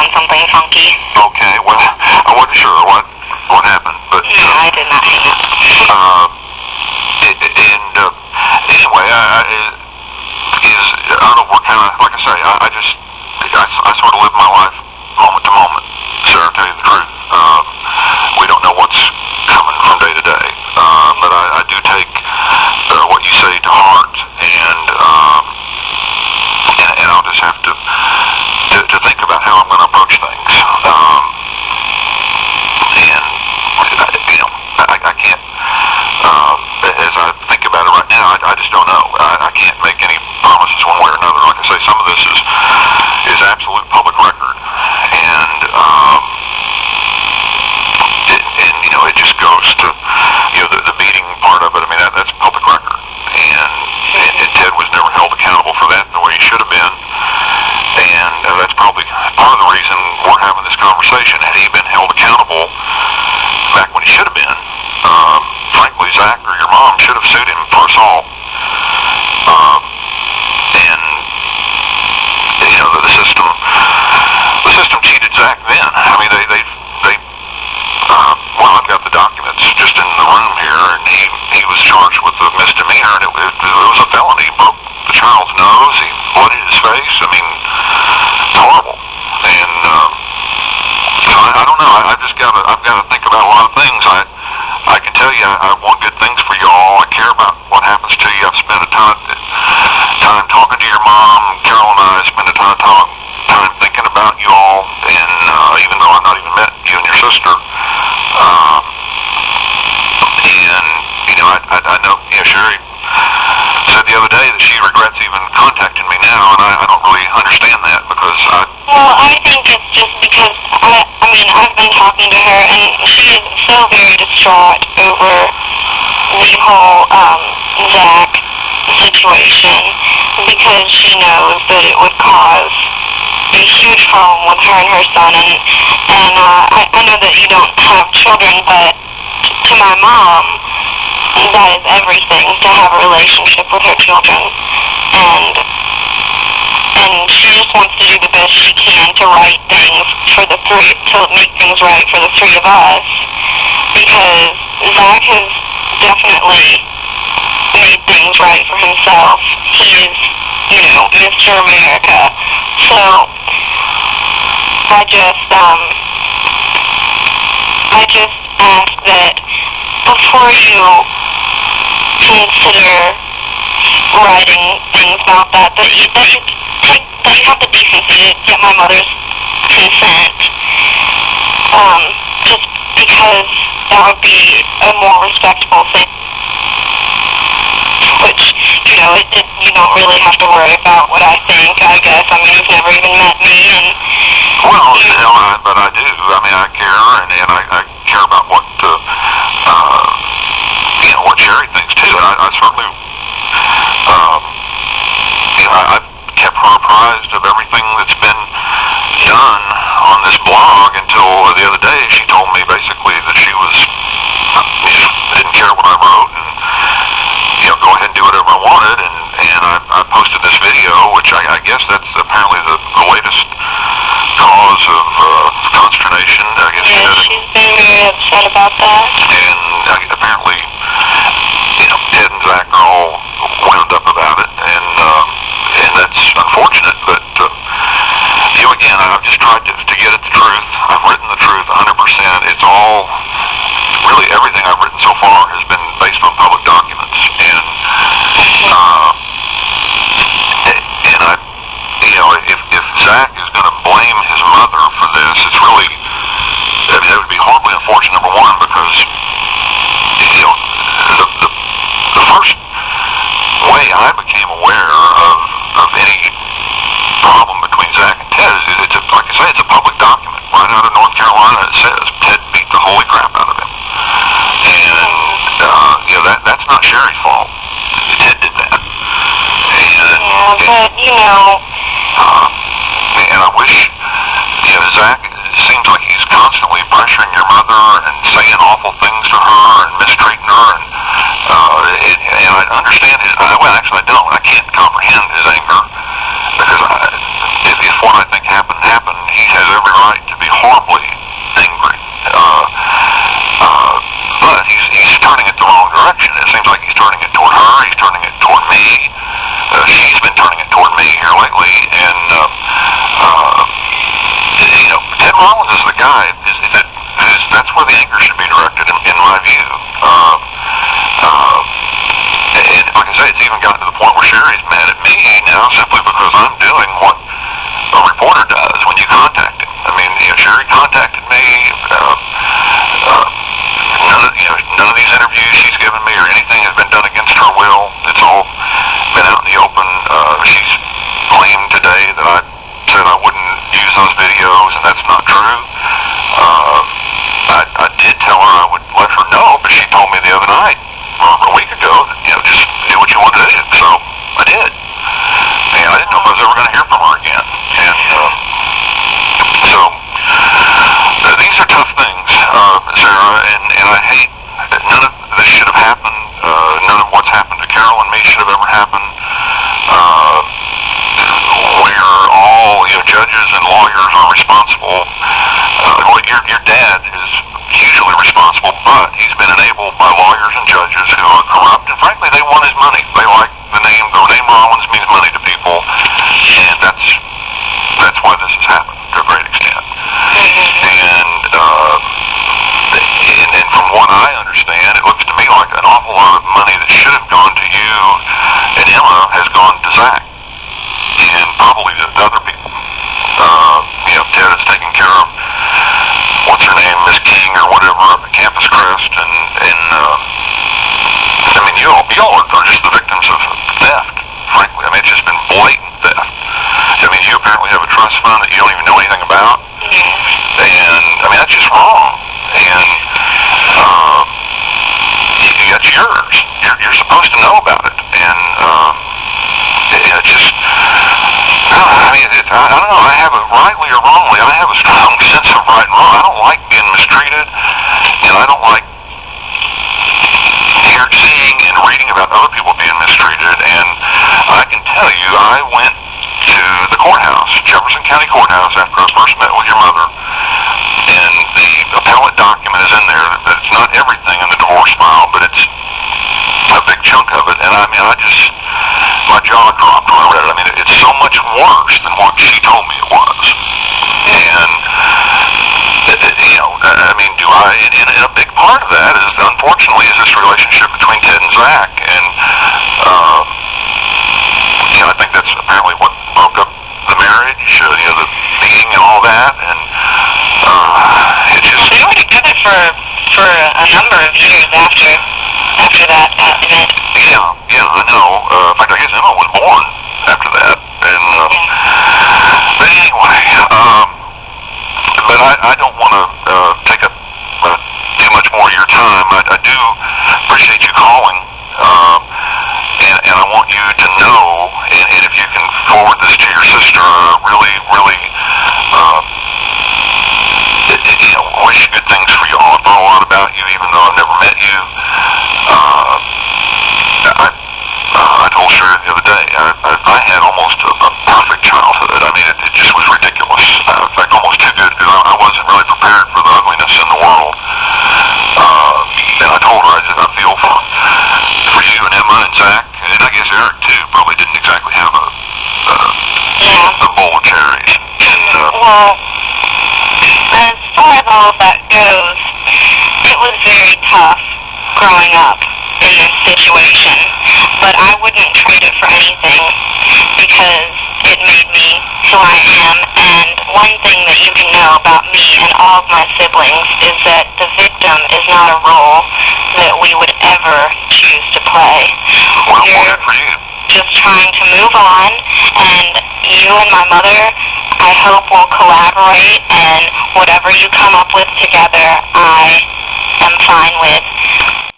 done something funky. Okay, well, I wasn't sure what happened, but... Yeah, I did not hang up. Anyway, I don't know, we're kind of, like I say, I sort of live my life moment to moment, Sarah, to tell you the truth. We don't know what's coming from day to day, but I do take what you say to heart, and I'll just have to think about how I'm going to approach things. I can't, as I think about it right now, I just don't know. I can't make any promises one way or another. Like I say, some of this is absolute public record, and it just goes to, the beating part of it. I mean, that's public record, and Ted was never held accountable for that the way he should have been, and that's probably part of the reason we're having this conversation. Had he been held accountable back when he should have been, frankly, Zach or your mom should have sued him for assault. The system cheated Zach then. I mean, well, I've got the documents just in the room here, and he was charged with a misdemeanor, and it was a felony. He broke the child's nose, he bloodied his face. I mean, it's horrible. And I don't know. I've got to think about a lot of things. I can tell you, I want good things for y'all. I care about what happens to you. I've spent a ton of time talking to your mom. Carol and I spent a ton of time thinking about you all, and even though I've not even met you and your sister, and I know, Sherry said the other day that she regrets even contacting me now, and I don't really understand that, because Well, I think it's just because, I've been talking to her, and she is so very distraught over the whole, Zach situation, because she knows that it would cause a huge problem with her and her son, and I know that you don't have children, but to my mom, that is everything, to have a relationship with her children, and she just wants to do the best she can to right things for the three, to make things right for the three of us, because Zach has definitely made things right for himself. He is, Mr. America. So, I just ask that before you consider writing things about that you have the decency to get my mother's consent, just because that would be a more respectable thing, which, you don't really have to worry about what I think, I guess. I mean, you've never even met me, and... Well, but I do. I mean, I care, and I care about what, what Sherry thinks, too, and I certainly, I've kept her apprised of everything that's been done on this blog until the other day. She told me basically that she didn't care what I wrote, and go ahead and do whatever I wanted, and I posted this video, which I guess that's apparently the latest cause of consternation. I guess she's been very upset about that. And apparently, Ted and Zach are all wound up about it, and that's unfortunate, but again, I've just tried to get at the truth. I've written the truth 100%. It's all, really everything I've written so far has been based on public documents, and if Zach is going to blame his mother for this, it's really, that would be horribly unfortunate, number one, because, the first way I became aware of any problem between Zach and Ted is, like I say, it's a public document. Right out of North Carolina, it says Ted beat the holy crap out of him. And, that's not Sherry's fault. Ted did that. And I wish, Zach, it seems like he's constantly pressuring your mother and saying awful things to her and mistreating her, and I understand actually I don't. I can't comprehend his anger, because if what I think happened, he has every right to be horribly angry. But he's turning it the wrong direction. It seems like he's turning it toward her. He's turning it toward me. She's been turning it toward me here lately. And, Ted Rollins is the guy. That's where the anger should be directed, in my view. And like I say, it's even gotten to the point where Sherry's mad at me now simply because I'm doing what a reporter does when you contact him. I mean, Sherry contacted me. None of these interviews she's given me or anything has been done against her will. It's all been out in the open. She's claimed today that I said I wouldn't use those videos, and that's not true. I did tell her I would let her know, but she told me the other night, or a week ago, that, just do what you want to do. So I did. And I didn't know if I was ever going to hear from her again. And so these are tough things, Sarah, and I hate that none of this should have happened. None of what's happened to Carol and me should have ever happened. Where all judges and lawyers are responsible. Your dad is hugely responsible, but he's been enabled by lawyers and judges who are corrupt, and frankly, they want his money. They like the name Rollins means money to people, and that's why this has happened to a great extent. And from what I understand, it looks to me like an awful lot of money that should have gone to you and Emma has gone to Zach, and probably to other people. Ted is taking care of, what's her name, Miss King or whatever up at Campus Crest, and I mean, y'all are just the victims of theft, frankly. I mean, it's just been blatant theft. I mean, you apparently have a trust fund that you don't even know anything about, and I mean, that's just wrong. And that's yours. You're supposed to know about it, and it just. I don't know, I have it rightly or wrongly, I have a strong sense of right and wrong. I don't like being mistreated, and I don't like seeing and reading about other people being mistreated, and I can tell you, I went to the courthouse, Jefferson County Courthouse, after I first met with your mother, and the appellate document is in there. It's not everything in the divorce file, but it's a big chunk of it, and I mean, my jaw dropped when I read it. I mean, it's so much worse than what she told me it was. And, I mean, and a big part of that is, unfortunately, is this relationship between Ted and Zach. And, I think that's apparently what broke up the marriage, the meeting and all that. And, it just... They were together for a number of years after that event. Yeah, I know. In fact, I guess Emma was born after that. And, but anyway, but I don't want to take up too much more of your time. I do appreciate you calling, and I want you to know, and if you can forward this to your sister, really, wish good things for you all. I know a lot about you, even though I've never met you. I told Sherry the other day, I had almost a perfect childhood. I mean, it just was ridiculous. In fact, almost too good, because I wasn't really prepared for the ugliness in the world. And I told her, I feel for you and Emma and Zach, and I guess Eric, too, probably didn't exactly have a bowl of cherries. And, well, as far as all of that goes, it was very tough growing up in this situation, but I wouldn't trade it for anything because it made me who I am. And one thing that you can know about me and all of my siblings is that the victim is not a role that we would ever choose to play. We're just trying to move on, and you and my mother, I hope, will collaborate, and whatever you come up with together, I am fine with.